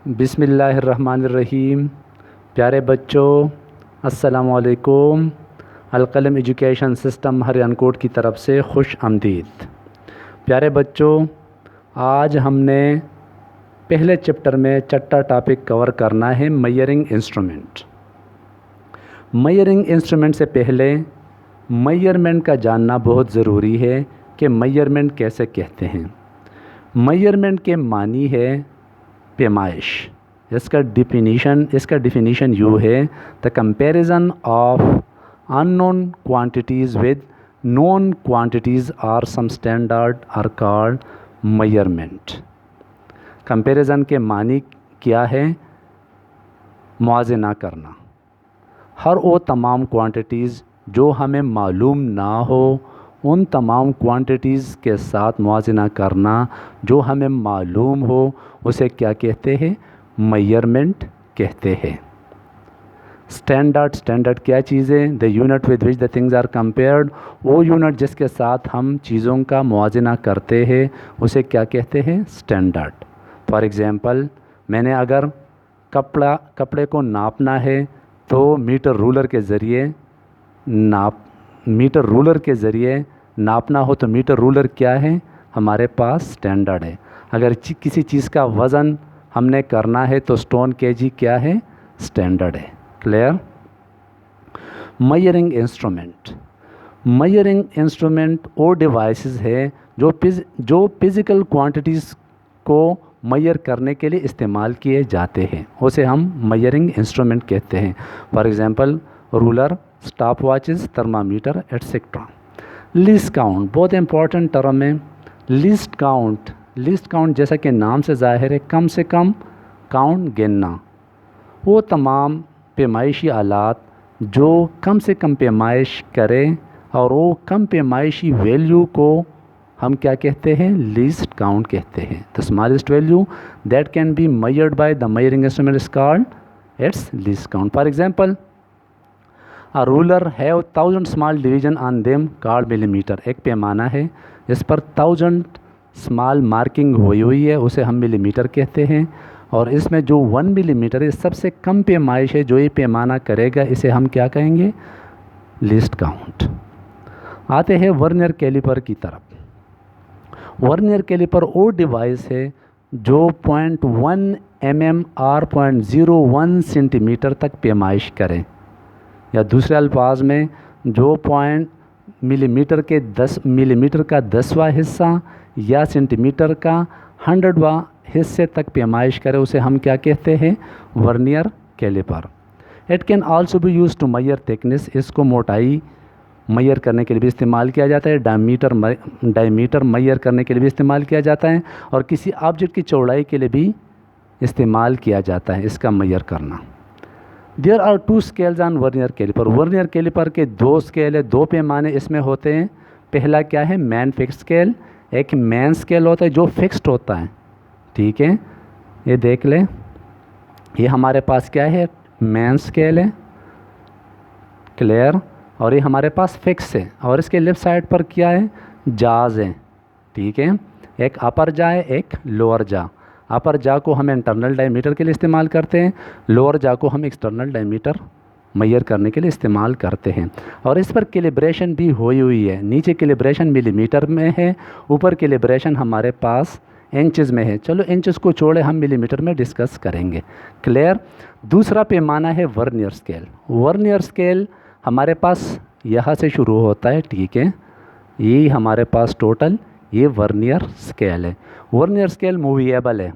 बिस्मिल्लाहिर्रहमानिर्रहीम। प्यारे बच्चों, अस्सलामु अलैकुम। अलकलम एजुकेशन सिस्टम हरियाणकोट की तरफ से खुश आमदीद। प्यारे बच्चों, आज हमने पहले चैप्टर में छठा टॉपिक कवर करना है, मेजरिंग इंस्ट्रूमेंट। मेजरिंग इंस्ट्रूमेंट से पहले मेजरमेंट का जानना बहुत ज़रूरी है कि मेजरमेंट कैसे कहते हैं। मेजरमेंट के मानी है पैमाइश। इसका डिफिनीशन यूँ है, the comparison of unknown quantities with known quantities are some standard are called measurement. Comparison के मानी क्या है? मुआज़ना करना। हर वो तमाम क्वांटिटीज़ जो हमें मालूम ना हो, उन तमाम क्वांटिटीज़ के साथ मुआज़ना करना जो हमें मालूम हो, उसे क्या कहते हैं? मेजरमेंट कहते हैं। स्टैंडर्ड क्या चीज़ है? The unit with which the things are compared. वो यूनिट जिसके साथ हम चीज़ों का मुआज़ना करते हैं, उसे क्या कहते हैं? स्टैंडर्ड। फॉर एग्ज़ाम्पल, मैंने अगर कपड़े को नापना है तो मीटर रूलर के ज़रिए नापना हो तो मीटर रूलर क्या है? हमारे पास स्टैंडर्ड है। अगर किसी चीज़ का वज़न हमने करना है तो स्टोन केजी क्या है? स्टैंडर्ड है। क्लियर? मेजरिंग इंस्ट्रूमेंट वो डिवाइसेस है जो फिज़िकल क्वांटिटीज़ को मेजर करने के लिए इस्तेमाल किए जाते हैं, उसे हम मेजरिंग इंस्ट्रूमेंट कहते हैं। For example, ruler, stop watches, thermometer etcetera. Least count बहुत इंपॉर्टेंट टर्म है। लीस्ट काउंट जैसा कि नाम से ज़ाहिर है, कम से कम काउंट गिनना। वो तमाम पैमाइशी आलात जो कम से कम पैमाइश करें और वो कम पैमाइशी वैल्यू को हम क्या कहते हैं? लीस्ट काउंट कहते हैं। The smallest value that can be measured by the measuring instrument is called its least count. For example, a ruler have 1000 small division on them called millimetre. एक पैमाना है जिस पर 1000 स्मॉल मार्किंग हुई है, उसे हम मिलीमीटर कहते हैं। और इसमें जो 1 मिलीमीटर है, सबसे कम पैमाइश है जो ये पैमाना करेगा, इसे हम क्या कहेंगे? Least count. आते हैं वर्नियर कैलिपर की तरफ। वर्नियर कैलिपर वो डिवाइस है जो 0.1 mm और 0.01 सेंटीमीटर तक पैमाइश करें, या दूसरे अल्फाज में जो मिलीमीटर का 10वां हिस्सा या सेंटीमीटर का 100वां हिस्से तक पैमाइश करे, उसे हम क्या कहते हैं? Vernier calliper. It can also be use to measure thickness. इसको मोटाई मेजर करने के लिए भी इस्तेमाल किया जाता है। डायमीटर मेजर करने के लिए भी इस्तेमाल किया जाता है, और किसी ऑब्जेक्ट की चौड़ाई के लिए भी इस्तेमाल किया जाता है इसका मेजर करना। There are 2 scales on vernier calliper. Vernier calliper के 2 स्केल है, 2 पैमाने इसमें होते हैं। पहला क्या है? Man fix scale. एक मैन स्केल होता है जो फिक्स्ड होता है, ठीक है। ये देख लें, ये हमारे पास क्या है? मैन स्केल है। क्लियर? और ये हमारे पास फिक्स है, और इसके लेफ़्ट साइड पर क्या है? जाज है, ठीक है। एक अपर जा है, एक लोअर जा। अपर जा को हम इंटरनल डायमीटर के लिए इस्तेमाल करते हैं, लोअर जा को हम एक्सटर्नल डायमीटर मेजर करने के लिए इस्तेमाल करते हैं। और इस पर कैलिब्रेशन भी हुई है। नीचे कैलिब्रेशन मिलीमीटर में है, ऊपर कैलिब्रेशन हमारे पास इंचज़ में है। चलो इंचज़ को छोड़े, हम मिलीमीटर में डिस्कस करेंगे। क्लियर? दूसरा पैमाना है वर्नियर स्केल। वर्नियर स्केल हमारे पास यहाँ से शुरू होता है, ठीक है। ये हमारे पास टोटल ये वर्नियर स्केल है। वर्नियर स्केल मूवेबल है,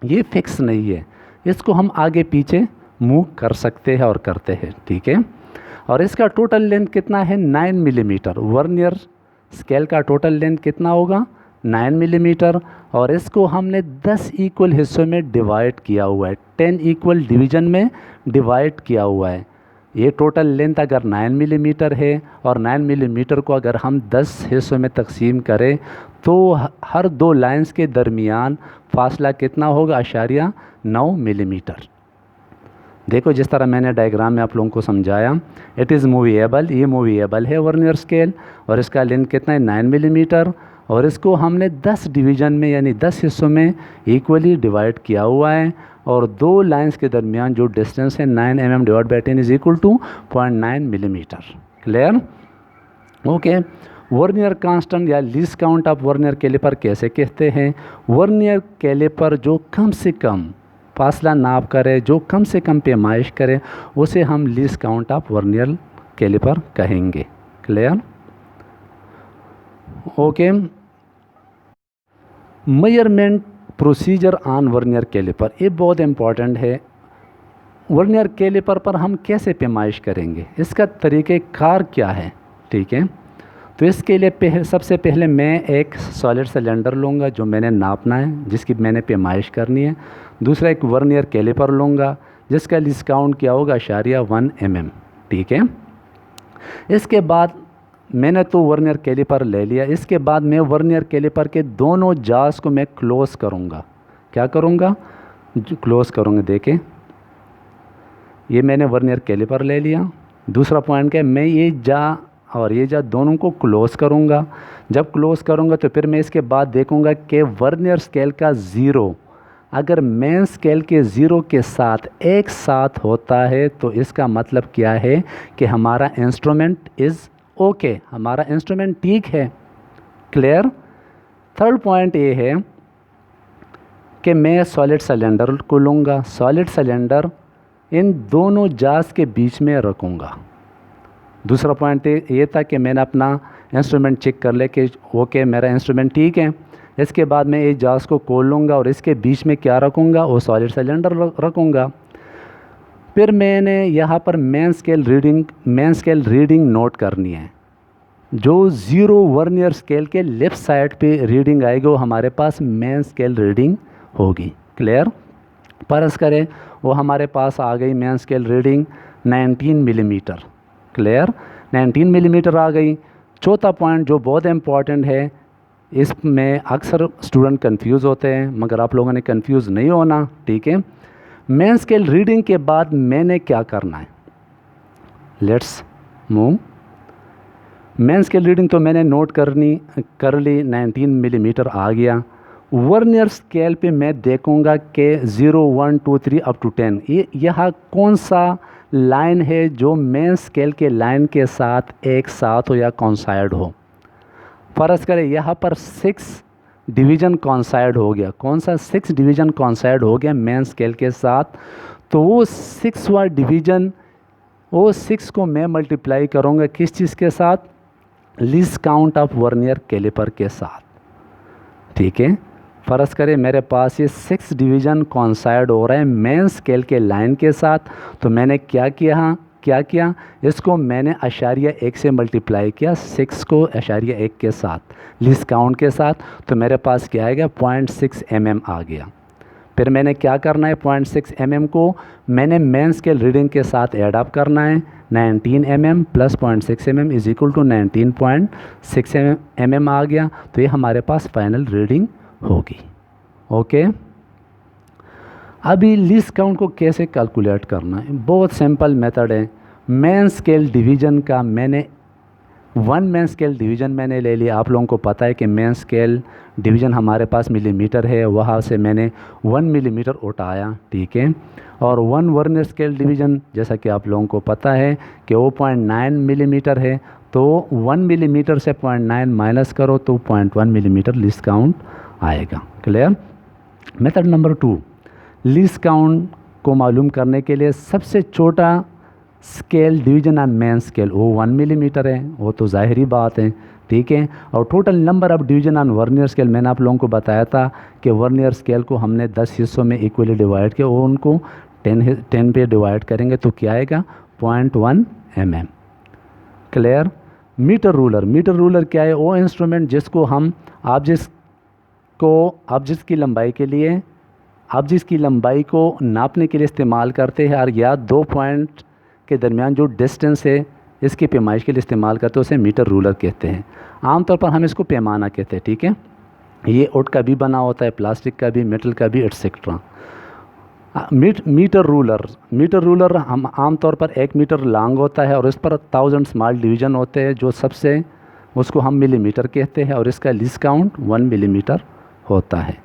ये फिक्स नहीं है। इसको हम आगे पीछे मूव कर सकते हैं और करते हैं, ठीक है। और इसका टोटल लेंथ कितना है? 9 मिलीमीटर। वर्नियर स्केल का टोटल लेंथ कितना होगा? 9 मिलीमीटर। और इसको हमने 10 इक्वल हिस्सों में डिवाइड किया हुआ है, 10 इक्वल डिवीज़न में डिवाइड किया हुआ है। ये टोटल लेंथ अगर 9 मिलीमीटर है, और 9 मिलीमीटर को अगर हम 10 हिस्सों में तकसीम करें तो हर 2 लाइंस के दरमियान फासला कितना होगा? 0.9 मिलीमीटर। देखो, जिस तरह मैंने डायग्राम में आप लोगों को समझाया, इट इज़ मूवेबल। ये मूवेबल है वर्नियर स्केल, और इसका लेंथ कितना है? 9 मिलीमीटर। और इसको हमने 10 डिवीज़न में यानी 10 हिस्सों में इक्वली डिवाइड किया हुआ है, और दो लाइंस के दरमियान जो डिस्टेंस है 9 mm divide by 10 is equal to 0.9 millimetre. Clear? Okay. Vernier constant या least count of vernier calliper कैसे कहते हैं? वर्नियर कैलिपर जो कम से कम फासला नाप करे, जो कम से कम पैमाइश करे, उसे हम least count of vernier calliper कहेंगे। Clear? Okay. Measurement procedure on vernier calliper, ये बहुत इम्पॉर्टेंट है। वर्नियर कैलिपर पर हम कैसे पैमाइश करेंगे, इसका तरीक़ेकार क्या है? ठीक है, तो इसके लिए सबसे पहले मैं एक सॉलिड सिलेंडर लूँगा जो मैंने नापना है, जिसकी मैंने पैमाइश करनी है। दूसरा एक वर्नियर कैलिपर लूँगा जिसका लीस्ट काउंट क्या होगा, 1 mm। ठीक है, इसके बाद मैंने तो वर्नियर कैलिपर ले लिया। इसके बाद मैं वर्नियर कैलिपर के दोनों जास को मैं क्लोज़ करूँगा। क्या करूँगा? क्लोज़ करूँगा। देखें, ये मैंने वर्नियर कैलिपर ले लिया। दूसरा पॉइंट क्या है, मैं ये जा और ये जा दोनों को क्लोज़ करूँगा। जब क्लोज़ करूँगा तो फिर मैं इसके बाद देखूँगा कि वर्नियर स्केल का ज़ीरो अगर मेन स्केल के ज़ीरो के साथ एक साथ होता है तो इसका मतलब क्या है कि हमारा इंस्ट्रूमेंट इज़ ओके, हमारा इंस्ट्रूमेंट ठीक है। क्लियर? थर्ड पॉइंट ये है कि मैं सॉलिड सिलेंडर को लूँगा, सॉलिड सिलेंडर इन दोनों जास के बीच में रखूँगा। दूसरा पॉइंट ये था कि मैंने अपना इंस्ट्रूमेंट चेक कर ले कि ओके मेरा इंस्ट्रूमेंट ठीक है। इसके बाद मैं इस जास को खोल लूँगा और इसके बीच में क्या रखूँगा, वो सॉलिड सिलेंडर रखूँगा। फिर मैंने यहाँ पर मेन स्केल रीडिंग नोट करनी है। जो ज़ीरो वर्नियर स्केल के लेफ़्ट साइड पे रीडिंग आएगी वो हमारे पास मेन स्केल रीडिंग होगी। क्लियर? फर्ज करें वो हमारे पास आ गई main scale reading 19 millimetre. Clear? 19 millimetre आ गई। चौथा पॉइंट जो बहुत इम्पॉर्टेंट है, इसमें अक्सर स्टूडेंट कंफ्यूज होते हैं, मगर आप लोगों ने कंफ्यूज नहीं होना। ठीक है, मेन स्केल रीडिंग के बाद मैंने क्या करना है, let's move. Main scale reading तो मैंने नोट कर ली, 19 मिलीमीटर आ गया। वर्नियर स्केल पे मैं देखूंगा कि 0 1 2 3 अप टू 10 ये यहाँ कौन सा लाइन है जो मेन स्केल के लाइन के साथ एक साथ हो या कॉन्साइड हो। फ़र्ज़ करें यहाँ पर 6 डिवीज़न कॉन्साइड हो गया। कौन सा 6 डिवीज़न कॉन्साइड हो गया मेन स्केल के साथ, तो वो 6वां डिवीज़न, वो 6 को मैं मल्टीप्लाई करूँगा किस चीज़ के साथ, least count of vernier calliper के साथ। ठीक है, फ़र्ज़ करें मेरे पास ये 6 डिवीज़न कॉन्साइड हो रहा है मेन स्केल के लाइन के साथ, तो मैंने क्या किया, इसको मैंने अशारिया 1 से मल्टीप्लाई किया, 6 को अशारिया 1 के साथ लीस्ट काउंट के साथ, तो मेरे पास क्या आएगा, 0.6 mm आ गया। फिर मैंने क्या करना है, 0.6 mm को मैंने मेन स्केल रीडिंग के साथ ऐड अप करना है। 19 mm plus 0.6 mm is equal to 19.6 mm आ गया, तो ये हमारे पास फाइनल रीडिंग होगी। ओके, अभी लीस्ट काउंट को कैसे कैलकुलेट करना है, बहुत सिंपल मेथड है। मेन स्केल डिवीज़न का मैंने 1 मेन स्केल डिवीज़न मैंने ले लिया। आप लोगों को पता है कि मेन स्केल डिवीज़न हमारे पास मिलीमीटर है, वहाँ से मैंने 1 मिलीमीटर उठाया। ठीक है, और 1 वर्नियर स्केल डिवीज़न जैसा कि आप लोगों को पता है कि वो 0.9 मिलीमीटर है, तो 1 मिलीमीटर से 0.9 माइनस करो तो 0.1 मिलीमीटर लीस्ट काउंट आएगा। Clear? Method number 2, least count को मालूम करने के लिए सबसे छोटा scale division on main scale वो 1 मिलीमीटर है, वो तो ज़ाहिरी बात है। ठीक है, और total number of division on vernier scale मैंने आप लोगों को बताया था कि वर्नियर स्केल को हमने 10 हिस्सों में इक्वली डिवाइड किया, और उनको 10 पे डिवाइड करेंगे तो क्या आएगा, 0.1 mm। क्लियर? मीटर रूलर क्या है, वो इंस्ट्रूमेंट जिसको हम आप जिसकी लंबाई को नापने के लिए इस्तेमाल करते हैं, और या 2 पॉइंट के दरमियान जो डिस्टेंस है इसकी पैमाइश के लिए इस्तेमाल करते हैं, उसे मीटर रूलर कहते हैं। आमतौर पर हम इसको पैमाना कहते हैं। ठीक है, ये वुड का भी बना होता है, प्लास्टिक का भी, मेटल का भी, एटसेट्रा। मीटर रूलर हम आमतौर पर 1 मीटर लॉन्ग होता है और इस पर 1000 स्मॉल डिवीज़न होते हैं। जो सबसे उसको हम मिलीमीटर कहते हैं और इसका लीस्ट काउंट 1 मिलीमीटर होता है।